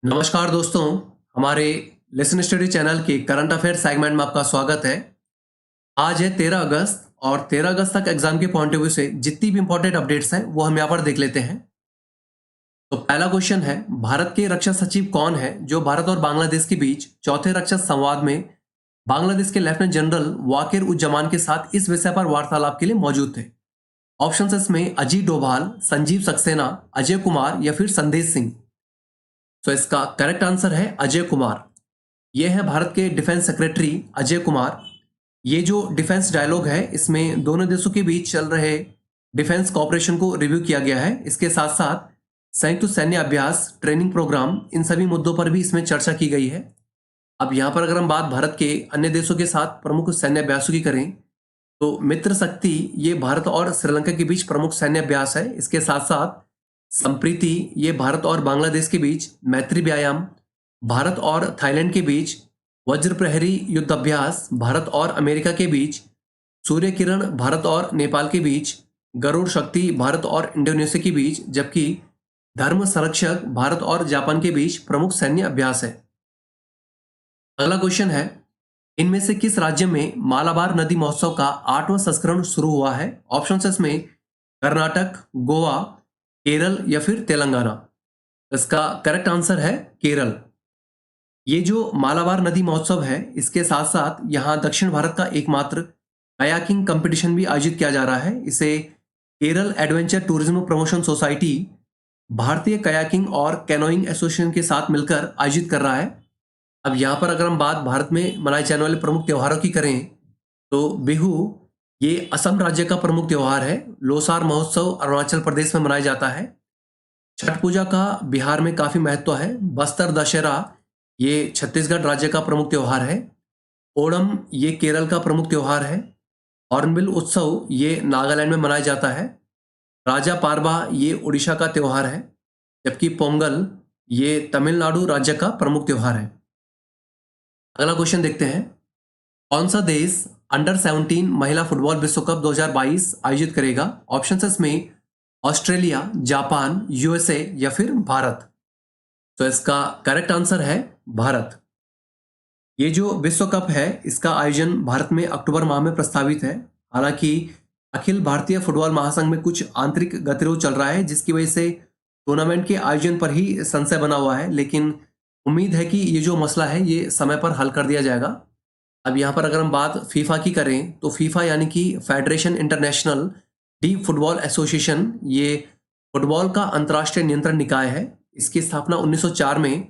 नमस्कार दोस्तों, हमारे लेसन स्टडी चैनल के करंट अफेयर सेगमेंट में आपका स्वागत है। आज है 13 अगस्त और 13 अगस्त तक एग्जाम के पॉइंट ऑफ व्यू से जितनी भी इंपॉर्टेंट अपडेट्स हैं वो हम यहाँ पर देख लेते हैं। तो पहला क्वेश्चन है, भारत के रक्षा सचिव कौन है जो भारत और बांग्लादेश के बीच चौथे रक्षा संवाद में बांग्लादेश के लेफ्टिनेंट जनरल वाकिर उज्जमान के साथ इस विषय पर वार्तालाप के लिए मौजूद थे। ऑप्शन इसमें अजीत डोभाल, संजीव सक्सेना, अजय कुमार या फिर संदेश सिंह। तो इसका करेक्ट आंसर है अजय कुमार। ये है भारत के डिफेंस सेक्रेटरी अजय कुमार। ये जो डिफेंस डायलॉग है इसमें दोनों देशों के बीच चल रहे डिफेंस कॉपरेशन को रिव्यू किया गया है। इसके साथ साथ संयुक्त सैन्य अभ्यास, ट्रेनिंग प्रोग्राम, इन सभी मुद्दों पर भी इसमें चर्चा की गई है। अब यहाँ पर अगर हम बात भारत के अन्य देशों के साथ प्रमुख सैन्य अभ्यासों की करें तो मित्र शक्ति ये भारत और श्रीलंका के बीच प्रमुख सैन्य अभ्यास है। इसके साथ साथ संप्रीति ये भारत और बांग्लादेश के बीच मैत्री व्यायाम, भारत और थाईलैंड के बीच वज्र प्रहरी युद्ध अभ्यास, भारत और अमेरिका के बीच सूर्य किरण, भारत और नेपाल के बीच गरुड़ शक्ति, भारत और इंडोनेशिया के बीच, जबकि धर्म संरक्षक भारत और जापान के बीच प्रमुख सैन्य अभ्यास है। अगला क्वेश्चन है, इनमें से किस राज्य में मालाबार नदी महोत्सव का 8वां संस्करण शुरू हुआ है? ऑप्शन इसमें कर्नाटक, गोवा, केरल या फिर तेलंगाना। इसका करेक्ट आंसर है केरल। ये जो मालाबार नदी महोत्सव है इसके साथ साथ यहाँ दक्षिण भारत का एकमात्र कयाकिंग कंपटीशन भी आयोजित किया जा रहा है। इसे Kerala adventure tourism promotion society भारतीय कयाकिंग और कैनोइंग एसोसिएशन के साथ मिलकर आयोजित कर रहा है। अब यहाँ पर अगर हम बात भारत में मनाए जाने वाले प्रमुख त्योहारों की करें तो बिहू ये असम राज्य का प्रमुख त्योहार है। लोसार महोत्सव अरुणाचल प्रदेश में मनाया जाता है। छठ पूजा का बिहार में काफी महत्व है। बस्तर दशहरा ये छत्तीसगढ़ राज्य का प्रमुख त्योहार है। ओणम ये केरल का प्रमुख त्योहार है। हॉर्नबिल उत्सव ये नागालैंड में मनाया जाता है। राजा पारबा ये उड़ीसा का त्योहार है, जबकि पोंगल ये तमिलनाडु राज्य का प्रमुख त्योहार है। अगला क्वेश्चन देखते हैं, कौन सा देश अंडर 17 महिला फुटबॉल विश्व कप 2022 आयोजित करेगा? ऑप्शन इसमें ऑस्ट्रेलिया, जापान, यूएसए या फिर भारत। तो इसका करेक्ट आंसर है भारत। ये जो विश्व कप है इसका आयोजन भारत में अक्टूबर माह में प्रस्तावित है। हालांकि अखिल भारतीय फुटबॉल महासंघ में कुछ आंतरिक गतिरोध चल रहा है जिसकी वजह से टूर्नामेंट के आयोजन पर ही संशय बना हुआ है, लेकिन उम्मीद है कि ये जो मसला है ये समय पर हल कर दिया जाएगा। अब यहाँ पर अगर हम बात फीफा की करें तो फीफा यानी कि federation international D football association ये फुटबॉल का अंतर्राष्ट्रीय नियंत्रण निकाय है। इसकी स्थापना 1904 में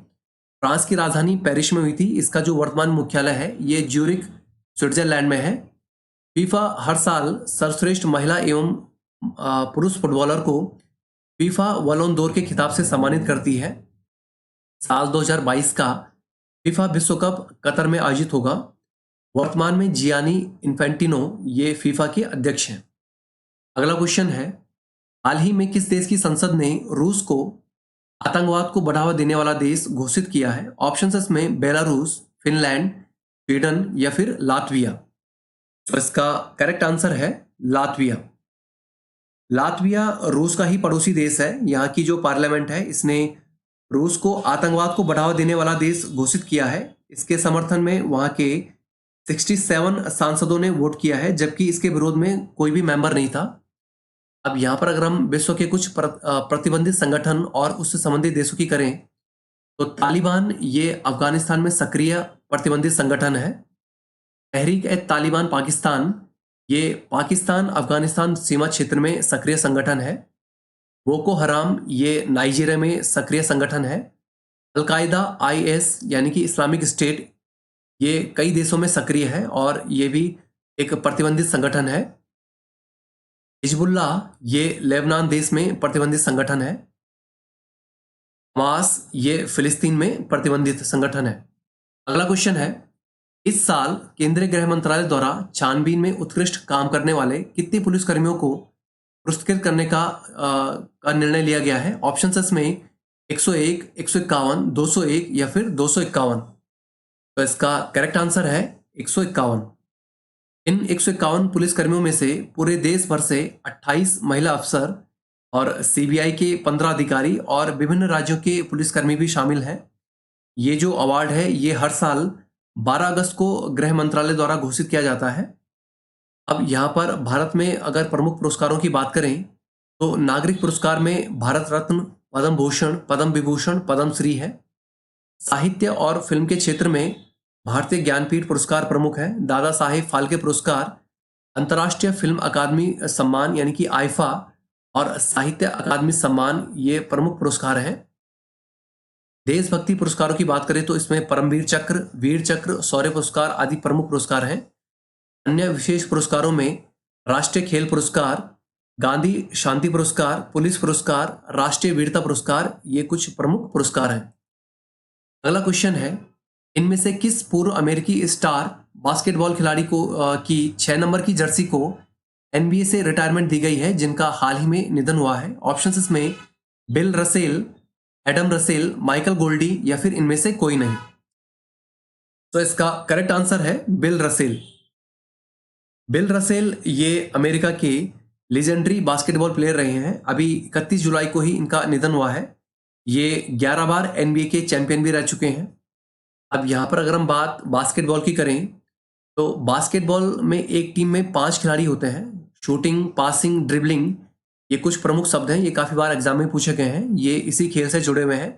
फ्रांस की राजधानी पेरिस में हुई थी। इसका जो वर्तमान मुख्यालय है ये ज्यूरिख स्विट्जरलैंड में है। फीफा हर साल सर्वश्रेष्ठ महिला एवं पुरुष फुटबॉलर को फीफा वलोन दौर के खिताब से सम्मानित करती है। साल 2022 का फीफा विश्व कप कतर में आयोजित होगा। वर्तमान में जियानी इन्फेंटिनो ये फीफा के अध्यक्ष हैं। अगला क्वेश्चन है, हाल ही में किस देश की संसद ने रूस को आतंकवाद को बढ़ावा देने वाला देश घोषित किया है? ऑप्शन इसमें बेलारूस, फिनलैंड, स्वीडन या फिर लातविया। तो इसका करेक्ट आंसर है लातविया। लातविया रूस का ही पड़ोसी देश है। यहाँ की जो पार्लियामेंट है इसने रूस को आतंकवाद को बढ़ावा देने वाला देश घोषित किया है। इसके समर्थन में वहां के 67 सांसदों ने वोट किया है, जबकि इसके विरोध में कोई भी मेंबर नहीं था। अब यहाँ पर अगर हम विश्व के कुछ प्रतिबंधित संगठन और उससे संबंधित देशों की करें तो तालिबान ये अफगानिस्तान में सक्रिय प्रतिबंधित संगठन है। तहरीक ए तालिबान पाकिस्तान ये पाकिस्तान अफगानिस्तान सीमा क्षेत्र में सक्रिय संगठन है। बोको हराम ये नाइजीरिया में सक्रिय संगठन है। अलकायदा आईएस यानी कि इस्लामिक स्टेट ये कई देशों में सक्रिय है और ये भी एक प्रतिबंधित संगठन है। हिजबुल्लाह ये लेबनान देश में प्रतिबंधित संगठन है। हमास ये फिलिस्तीन में प्रतिबंधित संगठन है। अगला क्वेश्चन है, इस साल केंद्रीय गृह मंत्रालय द्वारा छानबीन में उत्कृष्ट काम करने वाले कितने पुलिसकर्मियों को पुरस्कृत करने का निर्णय लिया गया है? ऑप्शन इसमें 101, 151, 201 या फिर 251। तो इसका करेक्ट आंसर है 151। इन 151 पुलिसकर्मियों में से पूरे देश भर से 28 महिला अफसर और सीबीआई के 15 अधिकारी और विभिन्न राज्यों के पुलिसकर्मी भी शामिल हैं। ये जो अवार्ड है ये हर साल 12 अगस्त को गृह मंत्रालय द्वारा घोषित किया जाता है। अब यहाँ पर भारत में अगर प्रमुख पुरस्कारों की बात करें तो नागरिक पुरस्कार में भारत रत्न, पद्म भूषण, पद्म विभूषण, पद्म श्री है। साहित्य और फिल्म के क्षेत्र में भारतीय ज्ञानपीठ पुरस्कार प्रमुख है। दादा साहेब फाल्के पुरस्कार, अंतर्राष्ट्रीय फिल्म अकादमी सम्मान यानी कि आईफा और साहित्य अकादमी सम्मान ये प्रमुख पुरस्कार हैं। देशभक्ति पुरस्कारों की बात करें तो इसमें परमवीर चक्र, वीर चक्र, शौर्य पुरस्कार आदि प्रमुख पुरस्कार हैं। अन्य विशेष पुरस्कारों में राष्ट्रीय खेल पुरस्कार, गांधी शांति पुरस्कार, पुलिस पुरस्कार, राष्ट्रीय वीरता पुरस्कार ये कुछ प्रमुख पुरस्कार हैं। अगला क्वेश्चन है, इनमें से किस पूर्व अमेरिकी स्टार बास्केटबॉल खिलाड़ी को की 6 नंबर की जर्सी को एनबीए से रिटायरमेंट दी गई है जिनका हाल ही में निधन हुआ है? ऑप्शंस इसमें Bill Russell, Adam Russell, Michael Goldie या फिर इनमें से कोई नहीं। तो इसका करेक्ट आंसर है बिल रसेल। बिल रसेल ये अमेरिका के लीजेंडरी बास्केटबॉल प्लेयर रहे हैं। अभी 31 जुलाई को ही इनका निधन हुआ है। ये 11 बार एनबीए के चैंपियन भी रह चुके हैं। अब यहाँ पर अगर हम बात बास्केटबॉल की करें तो बास्केटबॉल में एक टीम में 5 खिलाड़ी होते हैं। शूटिंग, पासिंग, ड्रिबलिंग ये कुछ प्रमुख शब्द हैं। ये काफ़ी बार एग्जाम में पूछे गए हैं। ये इसी खेल से जुड़े हुए हैं।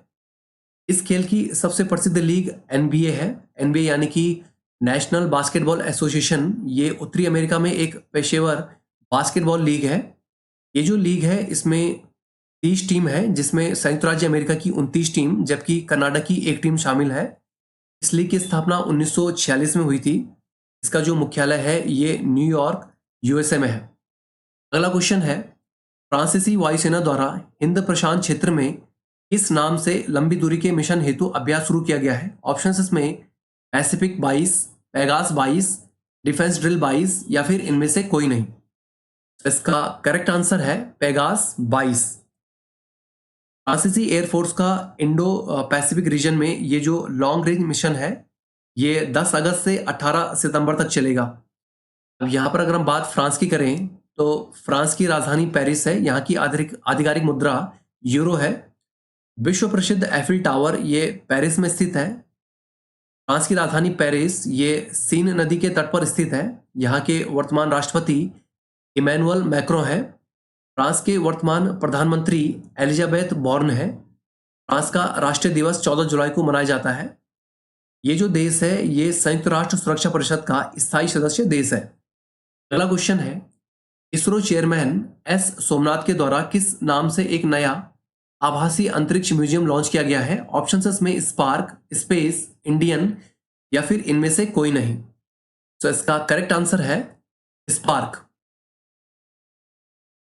इस खेल की सबसे प्रसिद्ध लीग एनबीए है। एनबीए यानी कि नेशनल बास्केटबॉल एसोसिएशन। ये उत्तरी अमेरिका में एक पेशेवर बास्केटबॉल लीग है। ये जो लीग है इसमें 30 टीम है जिसमें संयुक्त राज्य अमेरिका की 29 टीम जबकि कनाडा की एक टीम शामिल है। इस लीग की स्थापना 1946 में हुई थी। इसका जो मुख्यालय है ये न्यूयॉर्क यूएसए में है। अगला क्वेश्चन है, फ्रांसीसी वायुसेना द्वारा हिंद प्रशांत क्षेत्र में किस नाम से लंबी दूरी के मिशन हेतु अभ्यास शुरू किया गया है? ऑप्शंस इसमें पैसिफिक 22, पेगास 22, डिफेंस ड्रिल 22 या फिर इनमें से कोई नहीं। इसका करेक्ट आंसर है पेगास 22। फ्रांसीसी एयरफोर्स का इंडो पैसिफिक रीजन में ये जो लॉन्ग रेंज मिशन है ये 10 अगस्त से 18 सितंबर तक चलेगा। अब यहाँ पर अगर हम बात फ्रांस की करें तो फ्रांस की राजधानी पेरिस है। यहाँ की आधिकारिक मुद्रा यूरो है। विश्व प्रसिद्ध एफिल टावर ये पेरिस में स्थित है। फ्रांस की राजधानी पेरिस ये सीन नदी के तट पर स्थित है। यहाँ के वर्तमान राष्ट्रपति इमैनुअल मैक्रों है। फ्रांस के वर्तमान प्रधानमंत्री एलिजाबेथ बॉर्न है। फ्रांस का राष्ट्रीय दिवस 14 जुलाई को मनाया जाता है। ये जो देश है ये संयुक्त राष्ट्र सुरक्षा परिषद का स्थायी सदस्य देश है। अगला क्वेश्चन है, इसरो चेयरमैन एस सोमनाथ के द्वारा किस नाम से एक नया आभासी अंतरिक्ष म्यूजियम लॉन्च किया गया है? ऑप्शंस में स्पार्क, स्पेस, इंडियन या फिर इनमें से कोई नहीं। तो इसका करेक्ट आंसर है स्पार्क।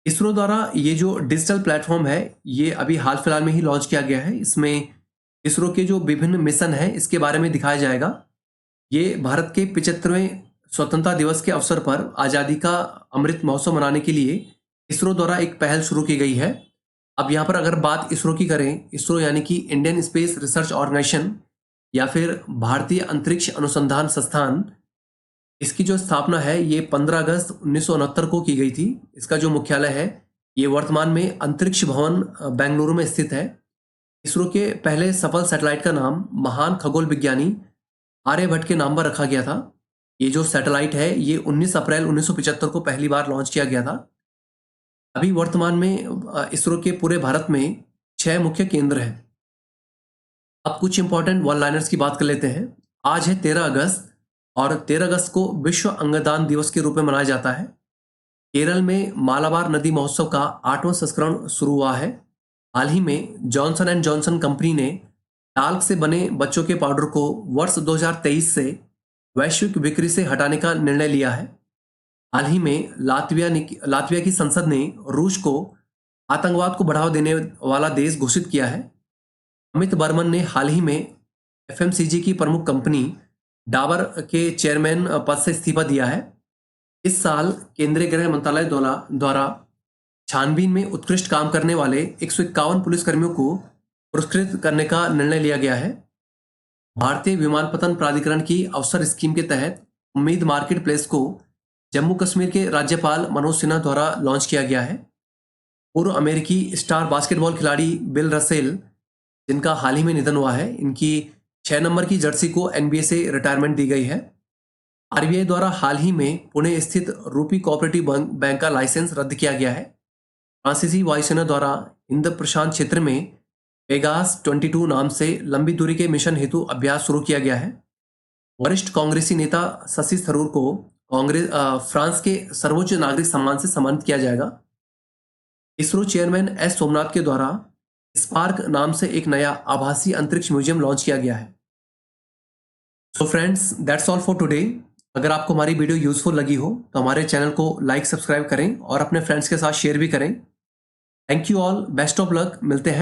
इसरो द्वारा ये जो डिजिटल प्लेटफॉर्म है ये अभी हाल फिलहाल में ही लॉन्च किया गया है। इसमें इसरो के जो विभिन्न मिशन है इसके बारे में दिखाया जाएगा। ये भारत के 75वें स्वतंत्रता दिवस के अवसर पर आज़ादी का अमृत महोत्सव मनाने के लिए इसरो द्वारा एक पहल शुरू की गई है। अब यहाँ पर अगर बात इसरो की करें, इसरो यानी कि इंडियन स्पेस रिसर्च ऑर्गेनाइजेशन या फिर भारतीय अंतरिक्ष अनुसंधान संस्थान, इसकी जो स्थापना है ये 15 अगस्त 1969 को की गई थी। इसका जो मुख्यालय है ये वर्तमान में अंतरिक्ष भवन बेंगलुरु में स्थित है। इसरो के पहले सफल सैटेलाइट का नाम महान खगोल विज्ञानी आर्यभट्ट के नाम पर रखा गया था। ये जो सैटेलाइट है ये 19 अप्रैल 1975 को पहली बार लॉन्च किया गया था। अभी वर्तमान में इसरो के पूरे भारत में 6 मुख्य केंद्र हैं। अब कुछ इंपॉर्टेंट वन लाइनर्स की बात कर लेते हैं। आज है 13 अगस्त और 13 अगस्त को विश्व अंगदान दिवस के रूप में मनाया जाता है। केरल में मालाबार नदी महोत्सव का 8वां संस्करण शुरू हुआ है। हाल ही में जॉनसन एंड जॉनसन कंपनी ने टाल्क से बने बच्चों के पाउडर को वर्ष 2023 से वैश्विक बिक्री से हटाने का निर्णय लिया है। हाल ही में लातविया की संसद ने रूस को आतंकवाद को बढ़ावा देने वाला देश घोषित किया है। अमित बर्मन ने हाल ही में एफएमसीजी की प्रमुख कंपनी डाबर के चेयरमैन पद से इस्तीफा दिया है। इस साल केंद्रीय गृह मंत्रालय द्वारा छानबीन में उत्कृष्ट काम करने वाले 151 पुलिसकर्मियों को पुरस्कृत करने का निर्णय लिया गया है। भारतीय विमानपत्तन प्राधिकरण की अवसर स्कीम के तहत उम्मीद मार्केट प्लेस को जम्मू कश्मीर के राज्यपाल मनोज सिन्हा द्वारा लॉन्च किया गया है। पूर्व अमेरिकी स्टार बास्केटबॉल खिलाड़ी बिल रसेल जिनका हाल ही में निधन हुआ है, इनकी 6 नंबर की जर्सी को एनबीए से रिटायरमेंट दी गई है। आरबीआई द्वारा हाल ही में पुणे स्थित रूपी कोऑपरेटिव बैंक का लाइसेंस रद्द किया गया है। फ्रांसीसी वायुसेना द्वारा हिंद प्रशांत क्षेत्र में पेगास 22 नाम से लंबी दूरी के मिशन हेतु अभ्यास शुरू किया गया है। वरिष्ठ कांग्रेसी नेता शशि थरूर को फ्रांस के सर्वोच्च नागरिक सम्मान से सम्मानित किया जाएगा। इसरो चेयरमैन एस सोमनाथ के द्वारा स्पार्क नाम से एक नया आभासी अंतरिक्ष म्यूजियम लॉन्च किया गया है। So friends, that's all for today. अगर आपको हमारी वीडियो यूजफुल लगी हो तो हमारे चैनल को लाइक सब्सक्राइब करें और अपने फ्रेंड्स के साथ शेयर भी करें। Thank you all, best of luck, मिलते हैं।